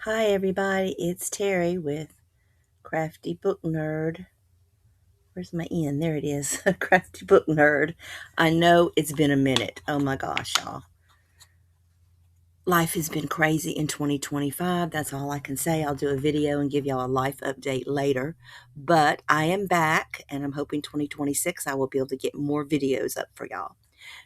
Hi, everybody. It's Terry with Crafty Book Nerd. Where's my N? There it is. Crafty Book Nerd. I know it's been a minute. Oh my gosh, y'all. Life has been crazy in 2025. That's all I can say. I'll do a video and give y'all a life update later. But I am back, and I'm hoping 2026 I will be able to get more videos up for y'all.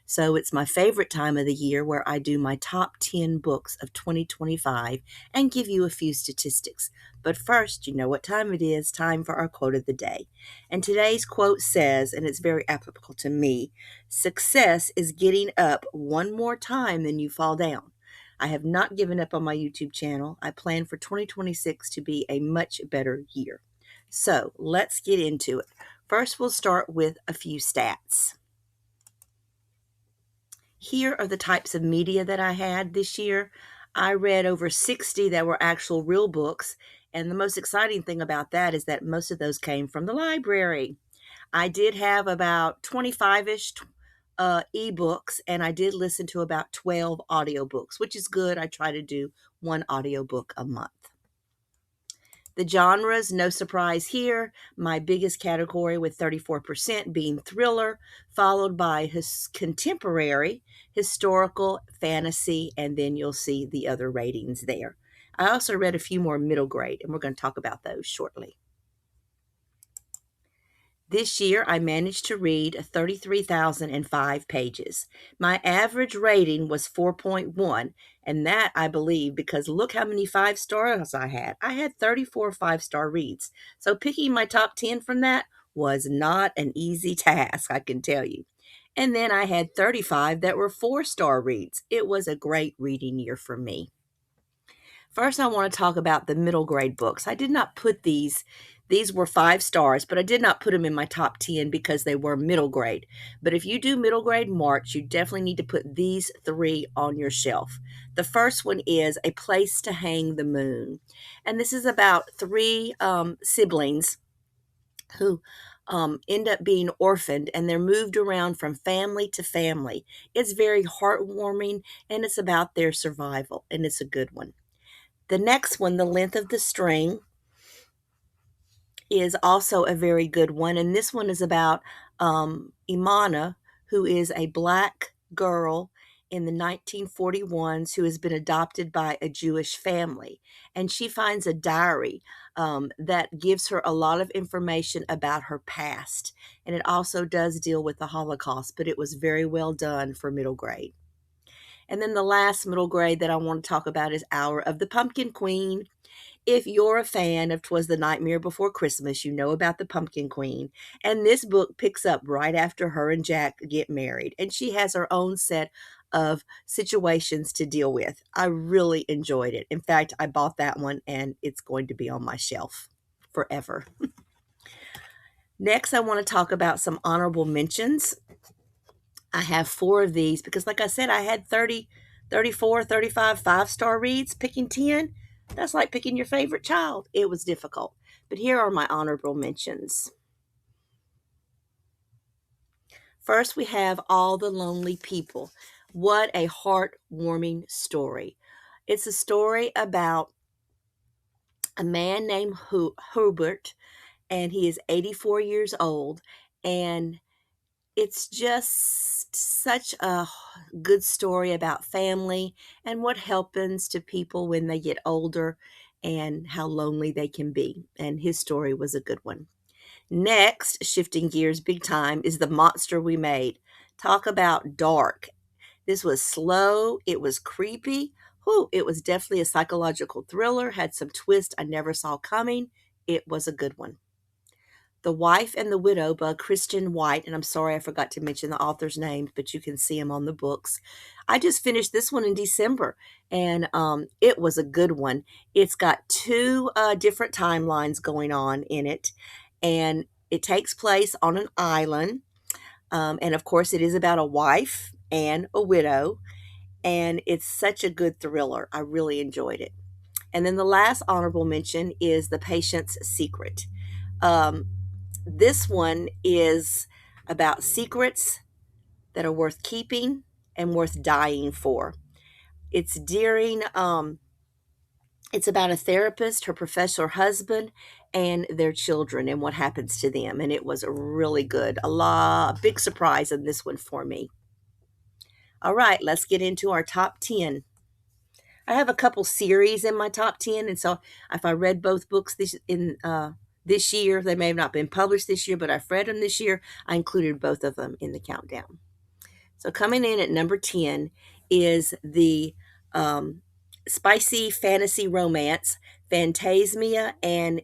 So it's my favorite time of the year where I do my top 10 books of 2025 and give you a few statistics. But first, you know what time it is, time for our quote of the day. And today's quote says, and it's very applicable to me, success is getting up one more time than you fall down. I have not given up on my YouTube channel. I plan for 2026 to be a much better year. So let's get into it. First, we'll start with a few stats. Here are the types of media that I had this year. I read over 60 that were actual real books. And the most exciting thing about that is that most of those came from the library. I did have about 25-ish ebooks, and I did listen to about 12 audiobooks, which is good. I try to do one audiobook a month. The genres, no surprise here. My biggest category with 34% being thriller, followed by his contemporary, historical, fantasy, and then you'll see the other ratings there. I also read a few more middle grade, and we're going to talk about those shortly. This year, I managed to read 33,005 pages. My average rating was 4.1, and that I believe because look how many 5 stars I had. I had 34 5-star reads. So picking my top 10 from that was not an easy task, I can tell you. And then I had 35 that were 4-star reads. It was a great reading year for me. First, I want to talk about the middle grade books. I did not put these were 5 stars, but I did not put them in my top 10 because they were middle grade. But if you do middle grade March, you definitely need to put these 3 on your shelf. The first one is A Place to Hang the Moon. And this is about 3 siblings who end up being orphaned, and they're moved around from family to family. It's very heartwarming, and it's about their survival, and it's a good one. The next one, The Length of the String, is also a very good one. And this one is about Imana, who is a black girl in the 1941s who has been adopted by a Jewish family. And she finds a diary that gives her a lot of information about her past. And it also does deal with the Holocaust, but it was very well done for middle grade. And then the last middle grade that I want to talk about is Hour of the Pumpkin Queen. If you're a fan of 'Twas the Nightmare Before Christmas, you know about the Pumpkin Queen. And this book picks up right after her and Jack get married. And she has her own set of situations to deal with. I really enjoyed it. In fact, I bought that one and it's going to be on my shelf forever. Next, I want to talk about some honorable mentions. I have 4 of these because, like I said, I had 30, 34, 35 5-star reads. Picking 10, that's like picking your favorite child. It was difficult. But here are my honorable mentions. First, we have All the Lonely People. What a heartwarming story. It's a story about a man named Hubert, and he is 84 years old, and it's just such a good story about family and what happens to people when they get older and how lonely they can be. And his story was a good one. Next, shifting gears big time, is The Monster We Made. Talk about dark. This was slow, it was creepy. Whew, it was definitely a psychological thriller, had some twist I never saw coming. It was a good one. The Wife and the Widow by Christian White, and I'm sorry I forgot to mention the author's name, but you can see them on the books. I just finished this one in December, and it was a good one. It's got 2 different timelines going on in it, and it takes place on an island. And of course, it is about a wife and a widow, and it's such a good thriller. I really enjoyed it. And then the last honorable mention is The Patient's Secret. Um, this one is about secrets that are worth keeping and worth dying for. It's during It's about a therapist, her professor husband, and their children and what happens to them. And it was really good. A big surprise in this one for me. All right, let's get into our top 10. I have a couple series in my top 10, and so if I read both books this year, they may have not been published this year, but I've read them this year. I included both of them in the countdown. So coming in at number 10 is the spicy fantasy romance Phantasmia and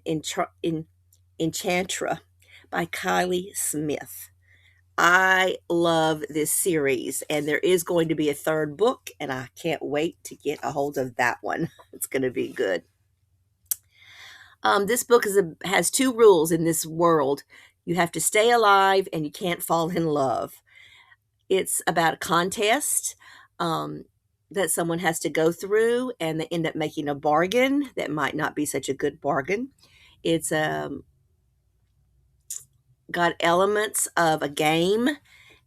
Enchantra by Kylie Smith. I love this series, and there is going to be a third book, and I can't wait to get a hold of that one. It's going to be good. This book has two rules in this world. You have to stay alive, and you can't fall in love. It's about a contest that someone has to go through, and they end up making a bargain that might not be such a good bargain. It's got elements of a game,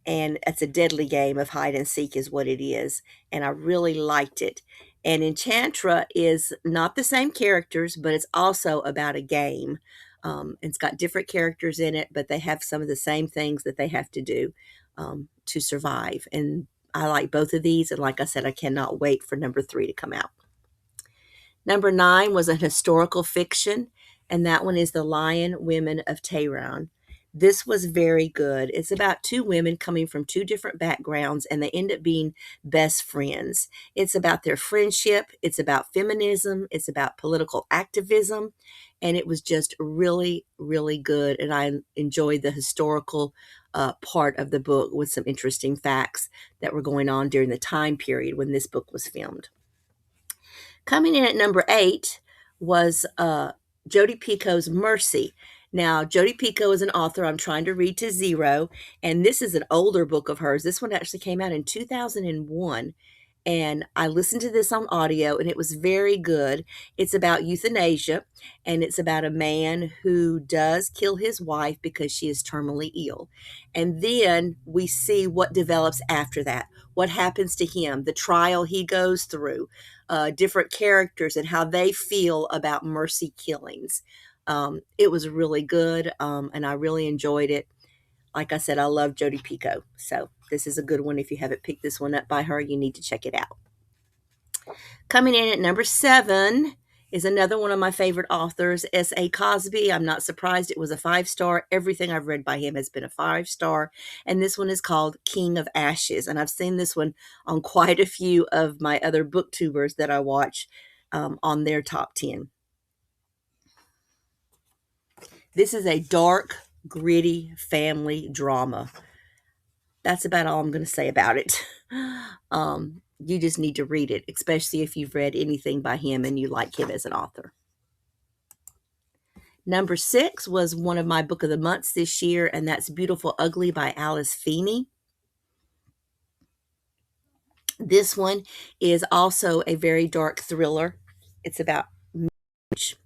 and it's a deadly game of hide and seek is what it is, and I really liked it. And Enchantra is not the same characters, but it's also about a game. It's got different characters in it, but they have some of the same things that they have to do to survive. And I like both of these, and like I said, I cannot wait for number 3 to come out. Number 9 was a historical fiction, and that one is The Lion Women of Tehran. This was very good. It's about two women coming from two different backgrounds, and they end up being best friends. It's about their friendship. It's about feminism. It's about political activism. And it was just really, really good. And I enjoyed the historical part of the book with some interesting facts that were going on during the time period when this book was filmed. Coming in at number 8 was Jodi Picoult's Mercy. Now, Jodi Picoult is an author I'm trying to read to zero, and this is an older book of hers. This one actually came out in 2001, and I listened to this on audio, and it was very good. It's about euthanasia, and it's about a man who does kill his wife because she is terminally ill. And then we see what develops after that, what happens to him, the trial he goes through, different characters and how they feel about mercy killings. It was really good, and I really enjoyed it. Like I said, I love Jodi Picoult, so this is a good one. If you haven't picked this one up by her, you need to check it out. Coming in at number 7 is another one of my favorite authors, S.A. Cosby. I'm not surprised. It was a 5-star. Everything I've read by him has been a 5-star, and this one is called King of Ashes, and I've seen this one on quite a few of my other booktubers that I watch on their top 10. This is a dark, gritty family drama. That's about all I'm going to say about it. You just need to read it, especially if you've read anything by him and you like him as an author. Number 6 was one of my book of the months this year, and that's Beautiful Ugly by Alice Feeney. This one is also a very dark thriller. It's about marriage.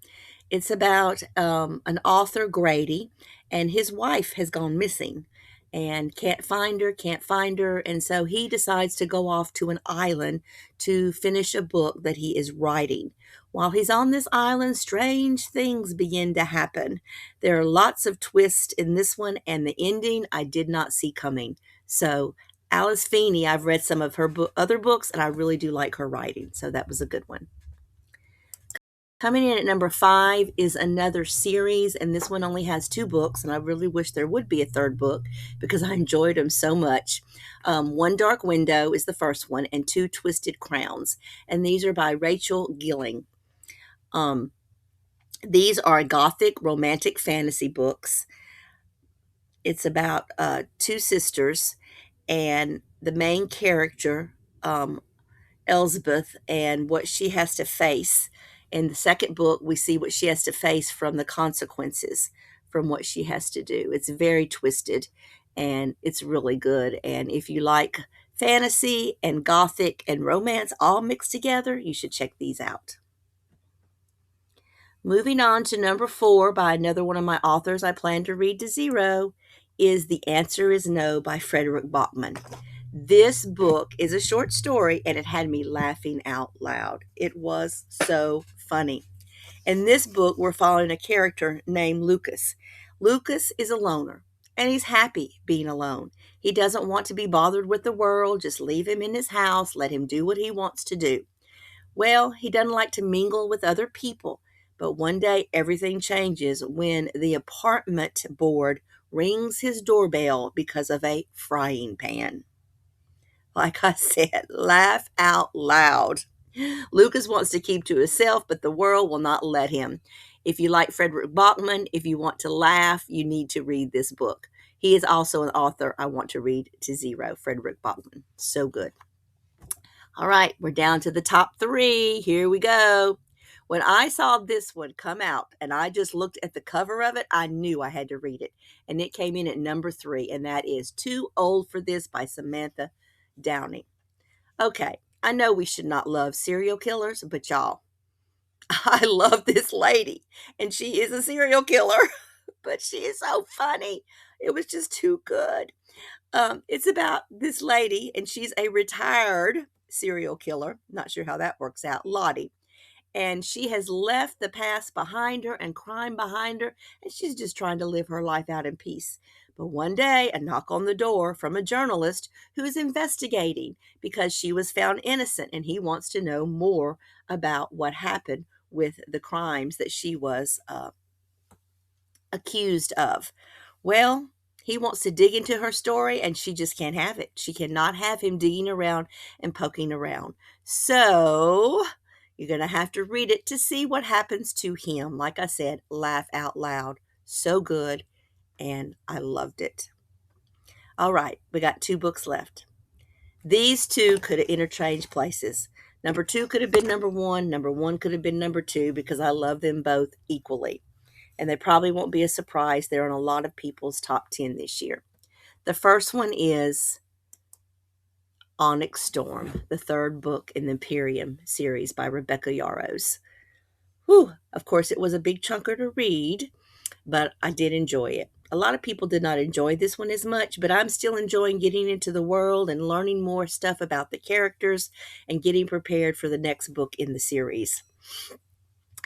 It's about an author, Grady, and his wife has gone missing and can't find her. And so he decides to go off to an island to finish a book that he is writing. While he's on this island, strange things begin to happen. There are lots of twists in this one, and the ending I did not see coming. So Alice Feeney, I've read some of her other books, and I really do like her writing. So that was a good one. Coming in at number 5 is another series, and this one only has 2 books, and I really wish there would be a third book because I enjoyed them so much. One Dark Window is the first one, and Two Twisted Crowns, and these are by Rachel Gilling. These are Gothic romantic fantasy books. It's about 2 sisters, and the main character, Elizabeth, and what she has to face. In the second book, we see what she has to face from the consequences from what she has to do. It's very twisted, and it's really good. And if you like fantasy and gothic and romance all mixed together, you should check these out. Moving on to number 4 by another one of my authors I plan to read to zero is The Answer Is No by Frederick Bachman. This book is a short story and it had me laughing out loud. It was so funny. In this book, we're following a character named Lucas. Lucas is a loner and he's happy being alone. He doesn't want to be bothered with the world. Just leave him in his house, let him do what he wants to do. Well, he doesn't like to mingle with other people, but one day everything changes when the apartment board rings his doorbell because of a frying pan. Like I said, laugh out loud. Lucas wants to keep to himself, but the world will not let him. If you like Frederick Bachman, if you want to laugh, you need to read this book. He is also an author I want to read to zero, Frederick Bachman. So good. All right, we're down to the top 3. Here we go. When I saw this one come out and I just looked at the cover of it, I knew I had to read it. And it came in at number 3, and that is Too Old for This by Samantha Downing. Okay, I know we should not love serial killers, but y'all, I love this lady, and she is a serial killer, but she is so funny. It was just too good. It's about this lady, and she's a retired serial killer. Not sure how that works out, Lottie. And she has left the past behind her and crime behind her, and she's just trying to live her life out in peace. But one day, a knock on the door from a journalist who is investigating because she was found innocent, and he wants to know more about what happened with the crimes that she was accused of. Well, he wants to dig into her story and she just can't have it. She cannot have him digging around and poking around. So you're going to have to read it to see what happens to him. Like I said, laugh out loud. So good. And I loved it. All right, we got 2 books left. These 2 could have interchanged places. Number 2 could have been number 1. Number 1 could have been number 2 because I love them both equally. And they probably won't be a surprise. They're on a lot of people's top 10 this year. The first one is Onyx Storm, the 3rd book in the Imperium series by Rebecca Yarros. Whew, of course, it was a big chunker to read, but I did enjoy it. A lot of people did not enjoy this one as much, but I'm still enjoying getting into the world and learning more stuff about the characters and getting prepared for the next book in the series.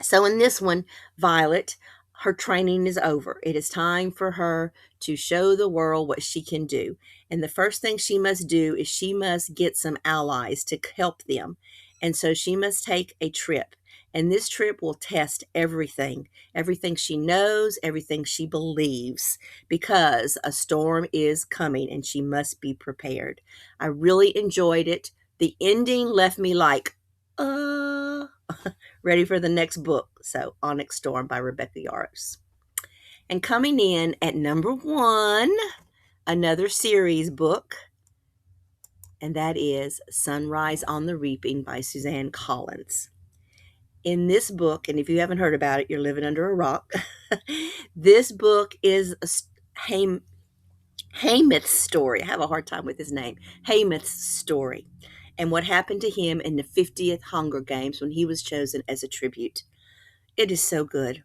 So in this one, Violet, her training is over. It is time for her to show the world what she can do. And the first thing she must do is she must get some allies to help them. And so she must take a trip. And this trip will test everything she knows, everything she believes, because a storm is coming and she must be prepared. I really enjoyed it. The ending left me like, ready for the next book. So, Onyx Storm by Rebecca Yarros. And coming in at number 1, another series book, and that is Sunrise on the Reaping by Suzanne Collins. In this book, and if you haven't heard about it, you're living under a rock. This book is Haymit's story. I have a hard time with his name. Haymit's story. And what happened to him in the 50th Hunger Games when he was chosen as a tribute. It is so good.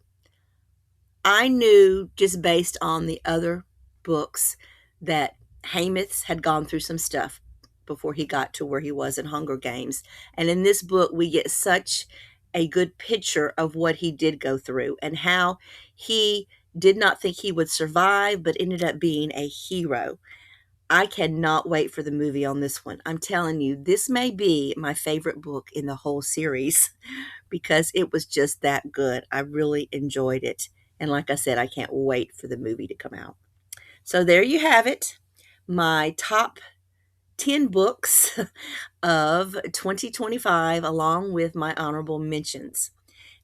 I knew just based on the other books that Haymitz had gone through some stuff before he got to where he was in Hunger Games. And in this book, we get such a good picture of what he did go through and how he did not think he would survive, but ended up being a hero. I cannot wait for the movie on this one. I'm telling you, this may be my favorite book in the whole series because it was just that good. I really enjoyed it. And like I said, I can't wait for the movie to come out. So there you have it. My top 10 books of 2025, along with my honorable mentions.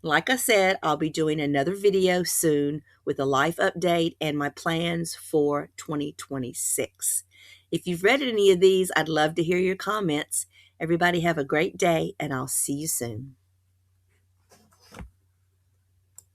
Like I said, I'll be doing another video soon with a life update and my plans for 2026. If you've read any of these, I'd love to hear your comments. Everybody have a great day, and I'll see you soon.